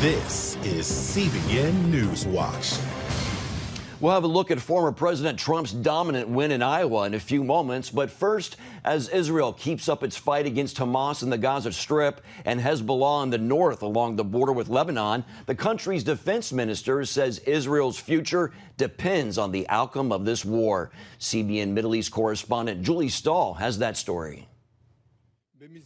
This is CBN Newswatch. We'll have a look at former President Trump's dominant win in Iowa in a few moments. But first, as Israel keeps up its fight against Hamas in the Gaza Strip and Hezbollah in the north along the border with Lebanon, the country's defense minister says Israel's future depends on the outcome of this war. CBN Middle East correspondent Julie Stahl has that story.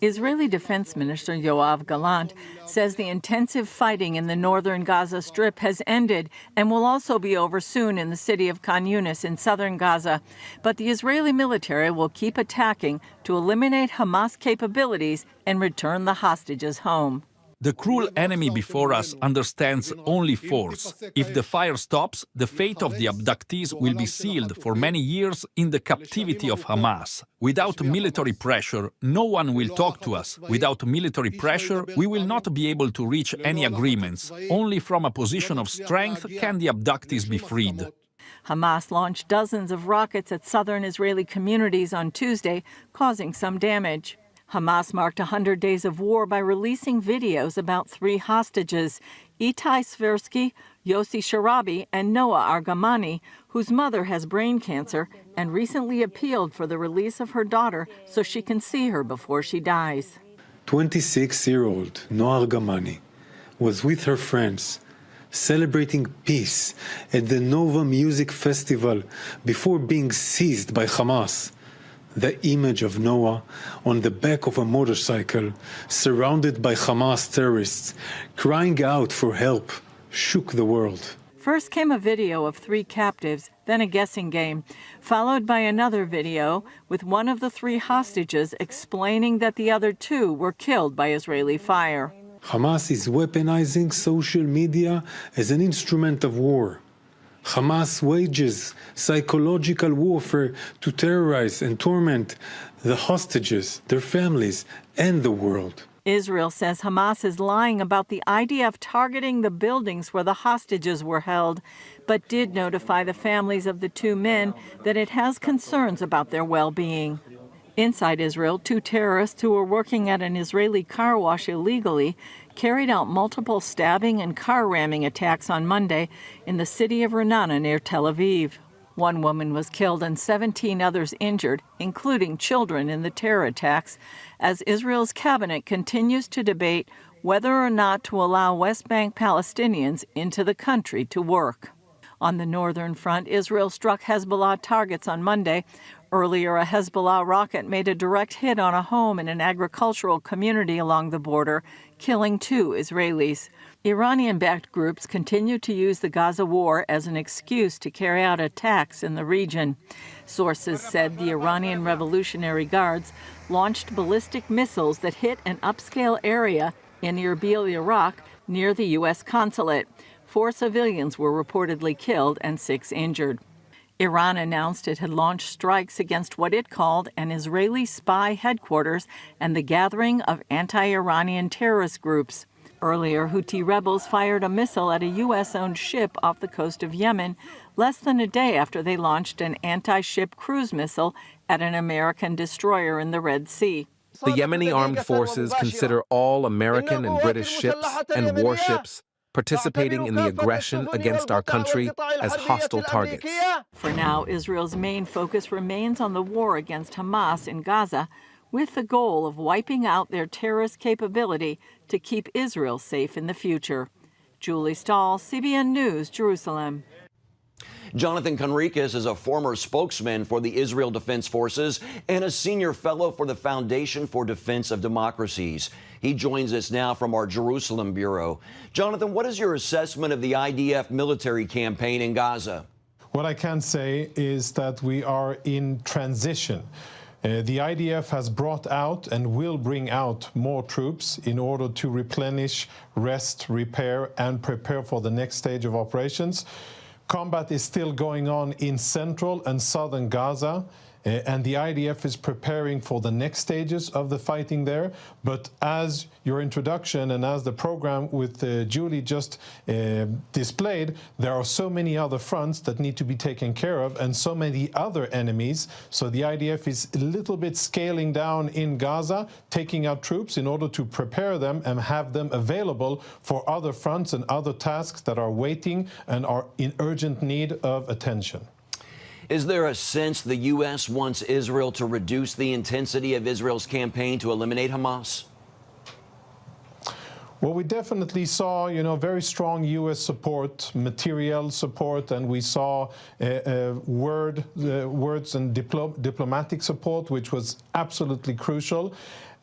Israeli Defense Minister Yoav Gallant says the intensive fighting in the northern Gaza Strip has ended and will also be over soon in the city of Khan Yunis in southern Gaza. But the Israeli military will keep attacking to eliminate Hamas capabilities and return the hostages home. The cruel enemy before us understands only force. If the fire stops, the fate of the abductees will be sealed for many years in the captivity of Hamas. Without military pressure, no one will talk to us. Without military pressure, we will not be able to reach any agreements. Only from a position of strength can the abductees be freed. Hamas launched dozens of rockets at southern Israeli communities on Tuesday, causing some damage. Hamas marked 100 days of war by releasing videos about 3 hostages, Itai Sversky, Yossi Sharabi, and Noah Argamani, whose mother has brain cancer and recently appealed for the release of her daughter so she can see her before she dies. 26-year-old Noah Argamani was with her friends celebrating peace at the Nova Music Festival before being seized by Hamas. The image of Noah on the back of a motorcycle, surrounded by Hamas terrorists, crying out for help, shook the world. First came a video of 3 captives, then a guessing game, followed by another video with one of the 3 hostages explaining that the other 2 were killed by Israeli fire. Hamas is weaponizing social media as an instrument of war. Hamas wages psychological warfare to terrorize and torment the hostages, their families, and the world. Israel says Hamas is lying about the IDF targeting the buildings where the hostages were held, but did notify the families of the 2 men that it has concerns about their well-being. Inside Israel, 2 terrorists who were working at an Israeli car wash illegally carried out multiple stabbing and car ramming attacks on Monday in the city of Ra'anana near Tel Aviv. 1 woman was killed and 17 others injured, including children in the terror attacks, as Israel's cabinet continues to debate whether or not to allow West Bank Palestinians into the country to work. On the northern front, Israel struck Hezbollah targets on Monday. Earlier, a Hezbollah rocket made a direct hit on a home in an agricultural community along the border, killing 2 Israelis. Iranian-backed groups continue to use the Gaza war as an excuse to carry out attacks in the region. Sources said the Iranian Revolutionary Guards launched ballistic missiles that hit an upscale area in Erbil, Iraq, near the U.S. consulate. 4 civilians were reportedly killed and 6 injured. Iran announced it had launched strikes against what it called an Israeli spy headquarters and the gathering of anti-Iranian terrorist groups. Earlier, Houthi rebels fired a missile at a U.S.-owned ship off the coast of Yemen less than a day after they launched an anti-ship cruise missile at an American destroyer in the Red Sea. The Yemeni armed forces consider all American and British ships and warships participating in the aggression against our country as hostile targets. For now, Israel's main focus remains on the war against Hamas in Gaza, with the goal of wiping out their terrorist capability to keep Israel safe in the future. Julie Stahl, CBN News, Jerusalem. Jonathan Conricus is a former spokesman for the Israel Defense Forces and a senior fellow for the Foundation for Defense of Democracies. He joins us now from our Jerusalem bureau. Jonathan, what is your assessment of the IDF military campaign in Gaza? What I can say is that we are in transition. The IDF has brought out and will bring out more troops in order to replenish, rest, repair, and prepare for the next stage of operations. Combat is still going on in central and southern Gaza, and the IDF is preparing for the next stages of the fighting there. But as your introduction and as the program with Julie just displayed, there are so many other fronts that need to be taken care of and so many other enemies. So the IDF is a little bit scaling down in Gaza, taking out troops in order to prepare them and have them available for other fronts and other tasks that are waiting and are in urgent need of attention. Is there a sense the U.S. wants Israel to reduce the intensity of Israel's campaign to eliminate Hamas? Well, we definitely saw, very strong U.S. support, material support, and we saw words and diplomatic support, which was absolutely crucial.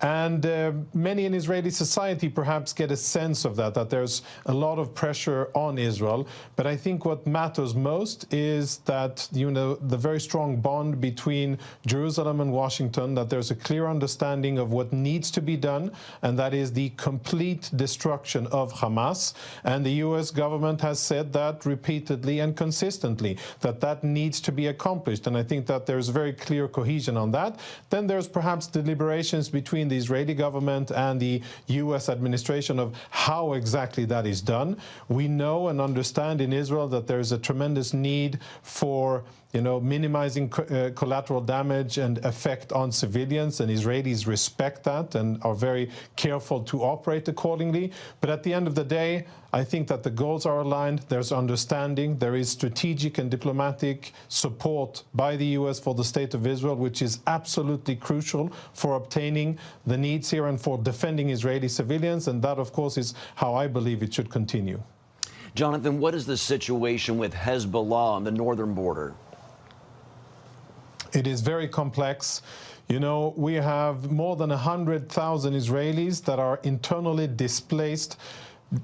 And many in Israeli society perhaps get a sense of that there's a lot of pressure on Israel. But I think what matters most is that, the very strong bond between Jerusalem and Washington, that there's a clear understanding of what needs to be done, and that is the complete destruction of Hamas. And the U.S. government has said that repeatedly and consistently, that needs to be accomplished. And I think that there's very clear cohesion on that. Then there's perhaps deliberations between the Israeli government and the U.S. administration of how exactly that is done. We know and understand in Israel that there is a tremendous need for minimizing collateral damage and effect on civilians, and Israelis respect that and are very careful to operate accordingly. But at the end of the day, I think that the goals are aligned, there's understanding, there is strategic and diplomatic support by the U.S. for the state of Israel, which is absolutely crucial for obtaining the needs here and for defending Israeli civilians, and that, of course, is how I believe it should continue. Jonathan, what is the situation with Hezbollah on the northern border? It is very complex. We have more than 100,000 Israelis that are internally displaced,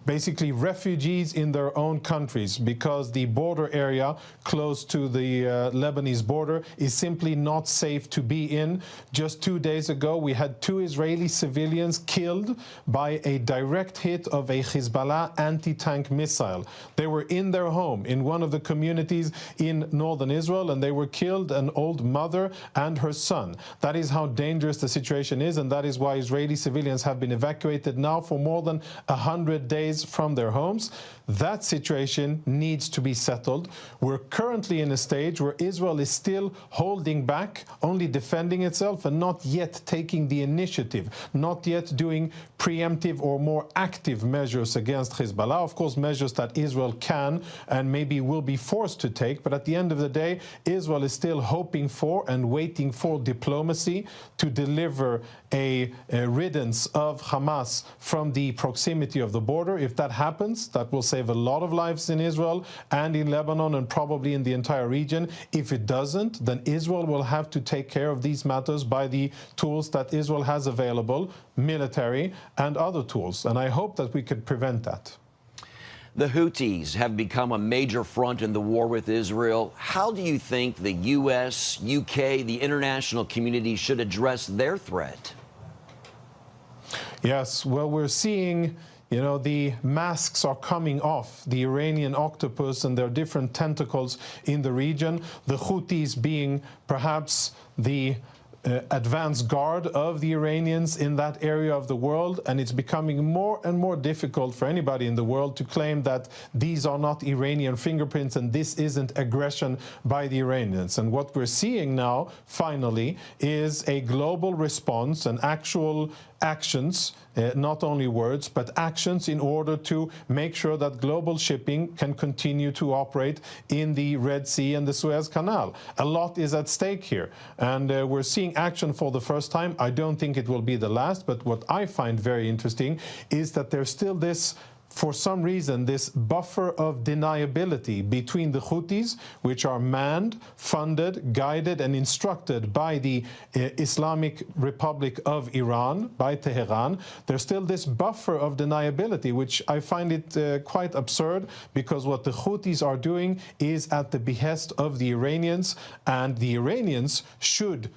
basically refugees in their own countries, because the border area close to the Lebanese border is simply not safe to be in. Just 2 days ago, we had 2 Israeli civilians killed by a direct hit of a Hezbollah anti-tank missile. They were in their home in one of the communities in northern Israel, and they were killed, an old mother and her son. That is how dangerous the situation is, and that is why Israeli civilians have been evacuated now for more than 100 days from their homes. That situation needs to be settled. We're currently in a stage where Israel is still holding back, only defending itself, and not yet taking the initiative, not yet doing preemptive or more active measures against Hezbollah. Of course, measures that Israel can and maybe will be forced to take. But at the end of the day, Israel is still hoping for and waiting for diplomacy to deliver a riddance of Hamas from the proximity of the border. If that happens, that will save a lot of lives in Israel and in Lebanon and probably in the entire region. If it doesn't, then Israel will have to take care of these matters by the tools that Israel has available, military and other tools. And I hope that we could prevent that. The Houthis have become a major front in the war with Israel. How do you think the U.S., UK, the international community should address their threat? Yes, well, we're seeing, the masks are coming off the Iranian octopus and their different tentacles in the region. The Houthis being perhaps the advanced guard of the Iranians in that area of the world, and it's becoming more and more difficult for anybody in the world to claim that these are not Iranian fingerprints and this isn't aggression by the Iranians. And what we're seeing now, finally, is a global response and actual actions, not only words, but actions in order to make sure that global shipping can continue to operate in the Red Sea and the Suez Canal. A lot is at stake here, and we're seeing action for the first time. I don't think it will be the last, but what I find very interesting is that there's still this, for some reason, this buffer of deniability between the Houthis, which are manned, funded, guided, and instructed by the Islamic Republic of Iran, by Tehran. There's still this buffer of deniability, which I find it quite absurd, because what the Houthis are doing is at the behest of the Iranians, and the Iranians should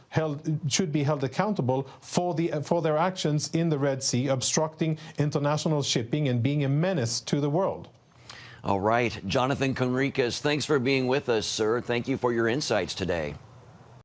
be held accountable for their actions in the Red Sea, obstructing international shipping and being a menace to the world. All right. Jonathan Conriquez, thanks for being with us, sir. Thank you for your insights today.